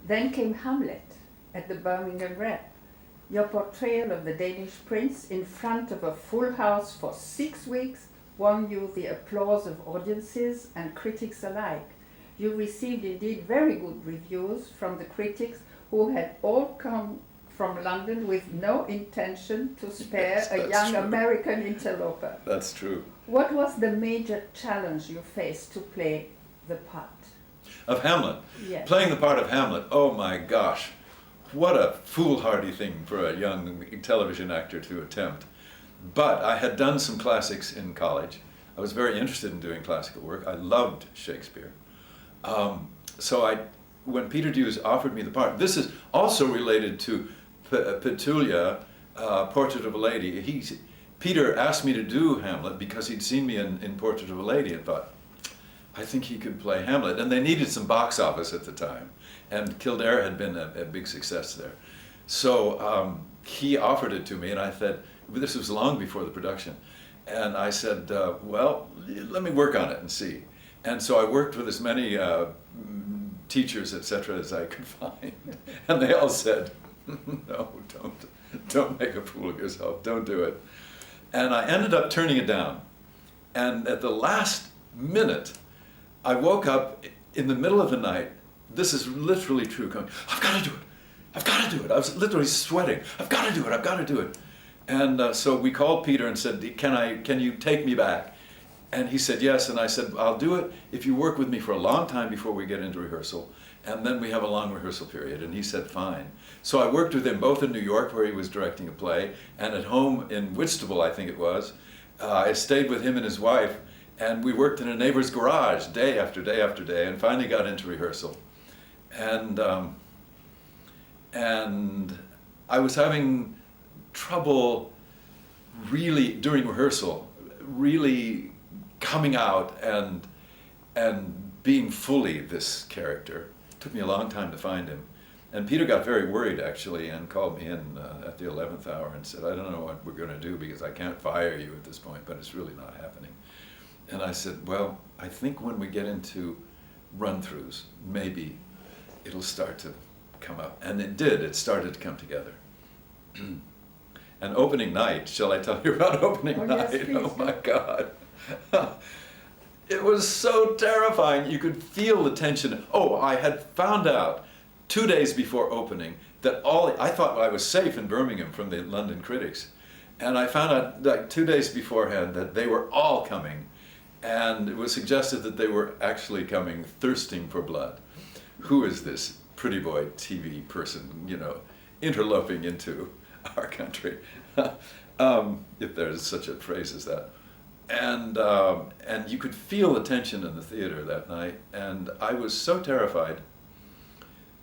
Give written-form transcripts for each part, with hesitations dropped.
Then came Hamlet at the Birmingham Rep. Your portrayal of the Danish prince in front of a full house for 6 weeks won you the applause of audiences and critics alike. You received indeed very good reviews from the critics who had all come from London with no intention to spare a young true. American interloper. That's true. What was the major challenge you faced to play the part? Of Hamlet? Yes. Playing the part of Hamlet, oh my gosh. What a foolhardy thing for a young television actor to attempt. But I had done some classics in college. I was very interested in doing classical work. I loved Shakespeare. When Peter Dews offered me the part, this is also related to Petulia, Portrait of a Lady. Peter asked me to do Hamlet because he'd seen me in Portrait of a Lady and thought, I think he could play Hamlet. And they needed some box office at the time. And Kildare had been a big success there. So he offered it to me, and I said, this was long before the production. And I said, well, let me work on it and see. And so I worked with as many teachers, etc., as I could find. And they all said, no, don't make a fool of yourself, don't do it. And I ended up turning it down. And at the last minute, I woke up in the middle of the night. This is literally true, going, I've got to do it. I've got to do it. I was literally sweating. I've got to do it. I've got to do it. And so we called Peter and said, can you take me back? And he said yes, and I said, I'll do it if you work with me for a long time before we get into rehearsal, and then we have a long rehearsal period. And he said, fine. So I worked with him both in New York, where he was directing a play, and at home in Whitstable, I think it was. I stayed with him and his wife, and we worked in a neighbor's garage day after day after day, and finally got into rehearsal. And I was having trouble really, during rehearsal, really coming out and being fully this character. It took me a long time to find him. And Peter got very worried, actually, and called me in at the 11th hour and said, I don't know what we're going to do because I can't fire you at this point, but it's really not happening. And I said, well, I think when we get into run-throughs, maybe it'll start to come up. And it did. It started to come together. And opening night, shall I tell you about opening night? Yes, please. Oh my God. It was so terrifying. You could feel the tension. Oh, I had found out 2 days before opening that I thought I was safe in Birmingham from the London critics. And I found out like 2 days beforehand that they were all coming. And it was suggested that they were actually coming thirsting for blood. Who is this pretty boy TV person, interloping into our country, if there's such a phrase as that. And you could feel the tension in the theater that night. And I was so terrified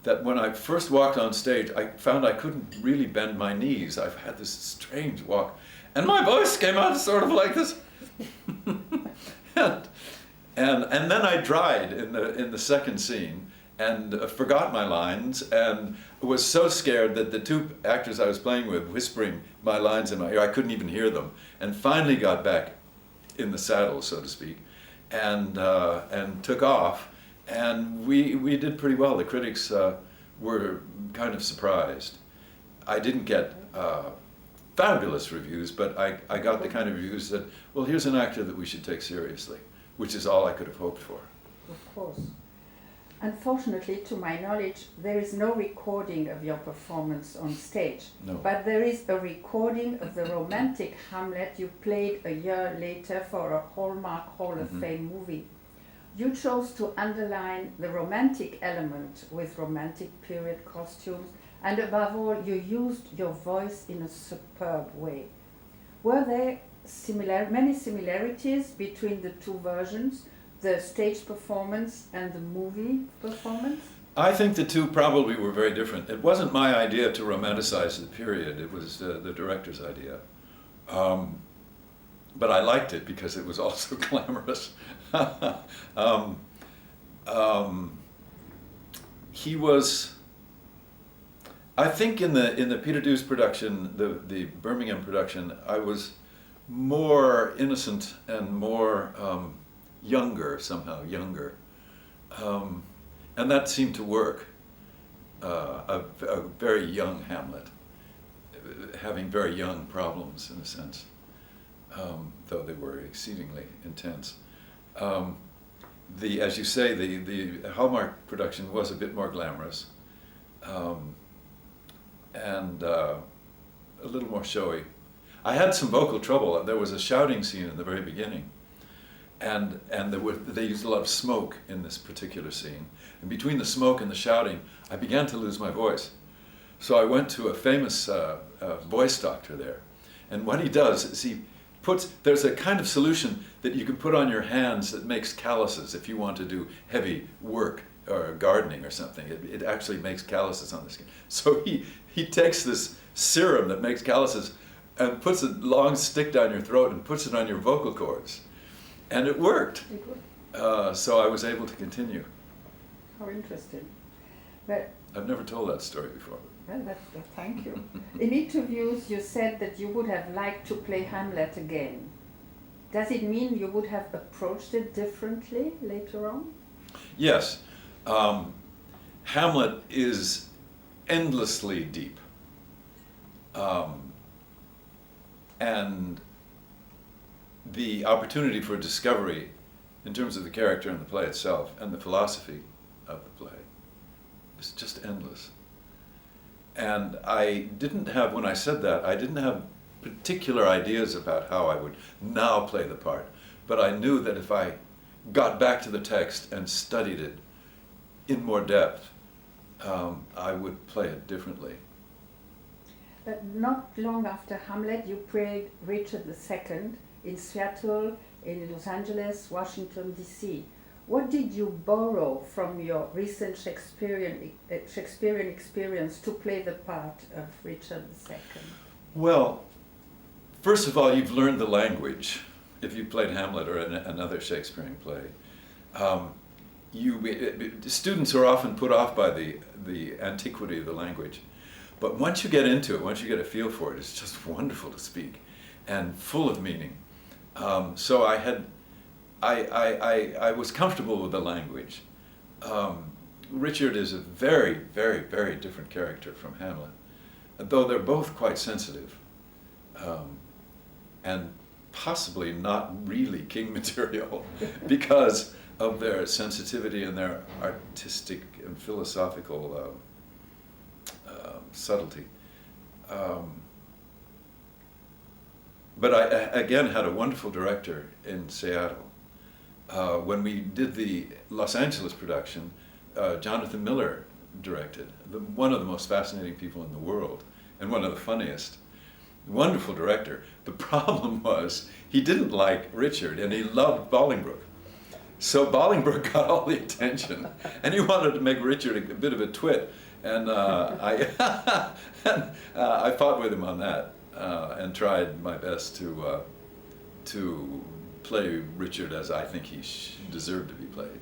that when I first walked on stage, I found I couldn't really bend my knees. I've had this strange walk. And my voice came out sort of like this. and then I dried in the second scene and forgot my lines and was so scared that the two actors I was playing with, whispering my lines in my ear, I couldn't even hear them, and finally got back in the saddle, so to speak, and took off. And we did pretty well. The critics were kind of surprised. I didn't get fabulous reviews, but I got the kind of reviews that, well, here's an actor that we should take seriously, which is all I could have hoped for. Of course. Unfortunately, to my knowledge, there is no recording of your performance on stage. No. But there is a recording of the romantic Hamlet you played a year later for a Hallmark Hall of Fame movie. You chose to underline the romantic element with romantic period costumes, and above all, you used your voice in a superb way. Were there many similarities between the two versions, the stage performance and the movie performance? I think the two probably were very different. It wasn't my idea to romanticize the period. It was the director's idea. But I liked it because it was also glamorous. He was, I think in the Peter Dews production, the Birmingham production, I was more innocent and more younger, somehow younger. And that seemed to work. a very young Hamlet, having very young problems in a sense, though they were exceedingly intense. As you say, the Hallmark production was a bit more glamorous, and a little more showy. I had some vocal trouble. There was a shouting scene in the very beginning, and they used a lot of smoke in this particular scene. And between the smoke and the shouting, I began to lose my voice. So I went to a famous voice doctor there, and what he does is there's a kind of solution that you can put on your hands that makes calluses if you want to do heavy work or gardening or something. It actually makes calluses on the skin. So he takes this serum that makes calluses and puts a long stick down your throat and puts it on your vocal cords. And it worked. So I was able to continue. How interesting. But I've never told that story before. well, thank you. In interviews, you said that you would have liked to play Hamlet again. Does it mean you would have approached it differently later on? Yes. Hamlet is endlessly deep. And the opportunity for discovery in terms of the character and the play itself and the philosophy of the play is just endless. And I didn't have, when I said that, I didn't have particular ideas about how I would now play the part, but I knew that if I got back to the text and studied it in more depth, I would play it differently. But not long after Hamlet, you played Richard II in Seattle, in Los Angeles, Washington, D.C. What did you borrow from your recent Shakespearean experience to play the part of Richard II? Well, first of all, you've learned the language. If you played Hamlet or another Shakespearean play, students are often put off by the antiquity of the language. But once you get into it, once you get a feel for it, it's just wonderful to speak and full of meaning. So I was comfortable with the language. Richard is a very, very, very different character from Hamlet, though they're both quite sensitive, and possibly not really king material because of their sensitivity and their artistic and philosophical subtlety. But I, again, had a wonderful director in Seattle. When we did the Los Angeles production, Jonathan Miller directed, one of the most fascinating people in the world, and one of the funniest. Wonderful director. The problem was, he didn't like Richard, and he loved Bolingbroke. So Bolingbroke got all the attention, and he wanted to make Richard a bit of a twit. And I fought with him on that, and tried my best to play Richard as I think he deserved to be played.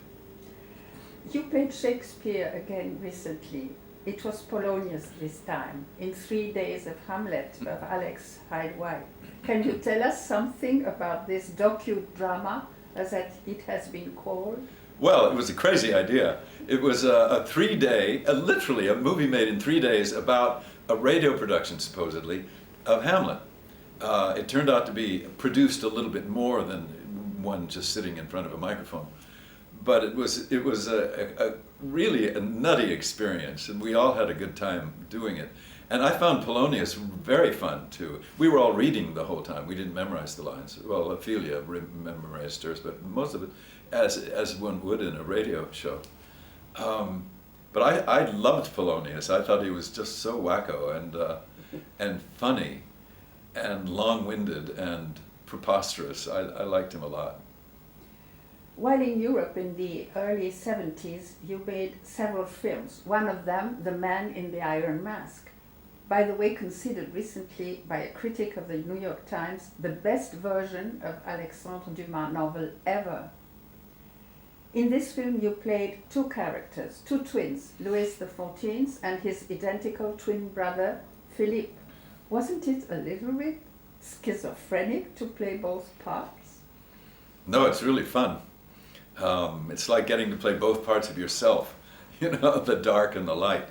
You played Shakespeare again recently. It was Polonius this time, in 3 Days of Hamlet of Alex Hyde-White. Can you tell us something about this docudrama, as it has been called? Well, it was a crazy idea. It was a 3-day, literally a movie made in 3 days about a radio production, supposedly, of Hamlet. It turned out to be produced a little bit more than one just sitting in front of a microphone. But it was a really a nutty experience, and we all had a good time doing it. And I found Polonius very fun too. We were all reading the whole time. We didn't memorize the lines. Well, Ophelia memorized hers, but most of it as one would in a radio show. But I loved Polonius. I thought he was just so wacko and funny and long-winded and preposterous. I liked him a lot. While in Europe in the early 70s, you made several films. One of them, The Man in the Iron Mask. By the way, considered recently by a critic of the New York Times the best version of Alexandre Dumas novel ever. In this film, you played two characters, two twins, Louis XIV and his identical twin brother, Philippe. Wasn't it a little bit schizophrenic to play both parts? No, it's really fun. It's like getting to play both parts of yourself, the dark and the light.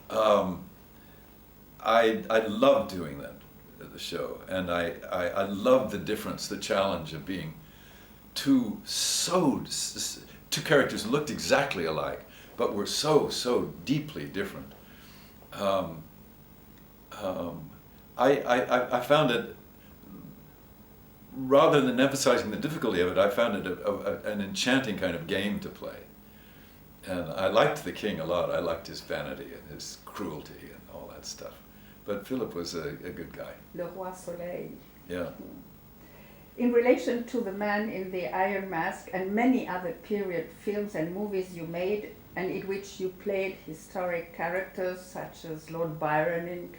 I loved doing that at the show, and I loved the difference, the challenge of being two characters who looked exactly alike, but were so deeply different. I found it, rather than emphasizing the difficulty of it, I found it an enchanting kind of game to play. And I liked the king a lot. I liked his vanity and his cruelty and all that stuff. But Philip was a good guy. Le Roi Soleil. Yeah. In relation to The Man in the Iron Mask and many other period films and movies you made, and in which you played historic characters such as Lord Byron in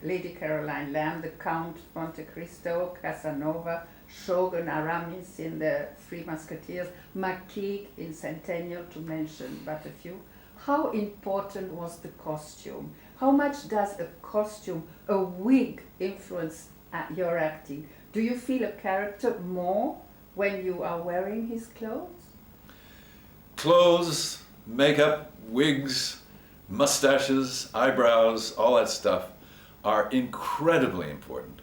Lady Caroline Lamb, the Count Monte Cristo, Casanova, Shogun Aramis in The Three Musketeers, McKeag in Centennial, to mention but a few. How important was the costume? How much does a costume, a wig, influence your acting? Do you feel a character more when you are wearing his clothes? Clothes, makeup, wigs, mustaches, eyebrows, all that stuff are incredibly important.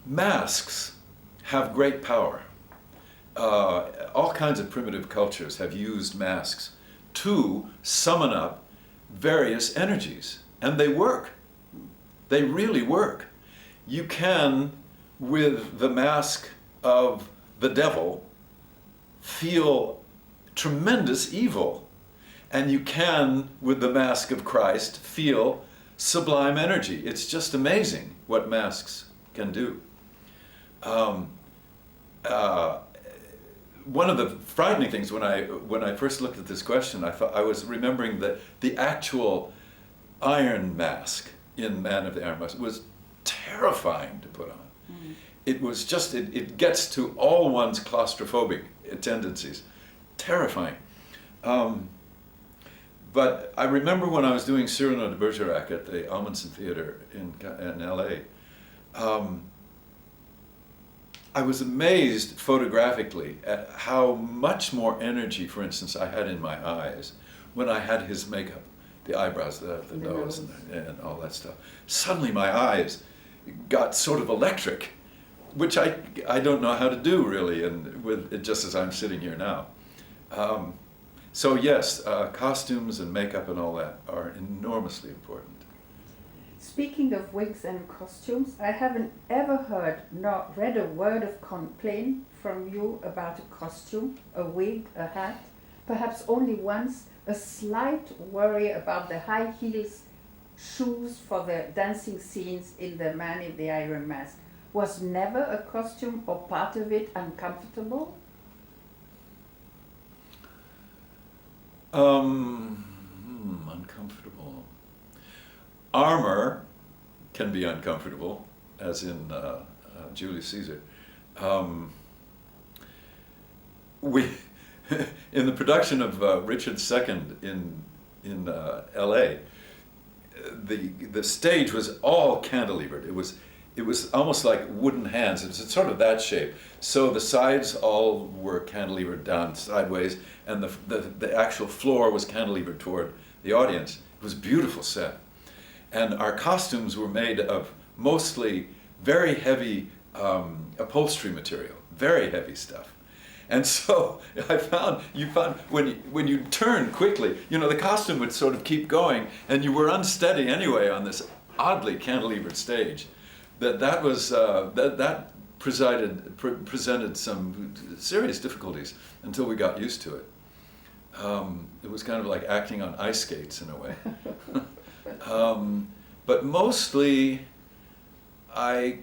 Masks have great power. All kinds of primitive cultures have used masks to summon up various energies, and they work. They really work. You can, with the mask of the devil, feel tremendous evil. And you can, with the mask of Christ, feel sublime energy. It's just amazing what masks can do. One of the frightening things when I first looked at this question, I was remembering that the actual iron mask in Man of the Iron Mask was terrifying to put on. Mm. It was just, it gets to all one's claustrophobic tendencies. Terrifying. But I remember when I was doing Cyrano de Bergerac at the Amundsen Theater in LA, I was amazed photographically at how much more energy, for instance, I had in my eyes when I had his makeup, the eyebrows, the nose, and all that stuff. Suddenly my eyes got sort of electric, which I don't know how to do really, and with just as I'm sitting here now. So yes, costumes and makeup and all that are enormously important. Speaking of wigs and costumes, I haven't ever heard nor read a word of complaint from you about a costume, a wig, a hat. Perhaps only once, a slight worry about the high heels shoes for the dancing scenes in The Man in the Iron Mask. Was never a costume or part of it uncomfortable? Uncomfortable. Armor can be uncomfortable, as in Julius Caesar. We, in the production of Richard II in L.A., the stage was all cantilevered. It was almost like wooden hands. It was sort of that shape. So the sides all were cantilevered down sideways, and the actual floor was cantilevered toward the audience. It was a beautiful set. And our costumes were made of mostly very heavy upholstery material, very heavy stuff. And so you found when you turned quickly, the costume would sort of keep going, and you were unsteady anyway on this oddly cantilevered stage. That presented some serious difficulties until we got used to it. It was kind of like acting on ice skates in a way. But mostly, I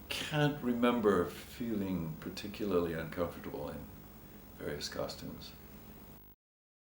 can't remember feeling particularly uncomfortable in various costumes.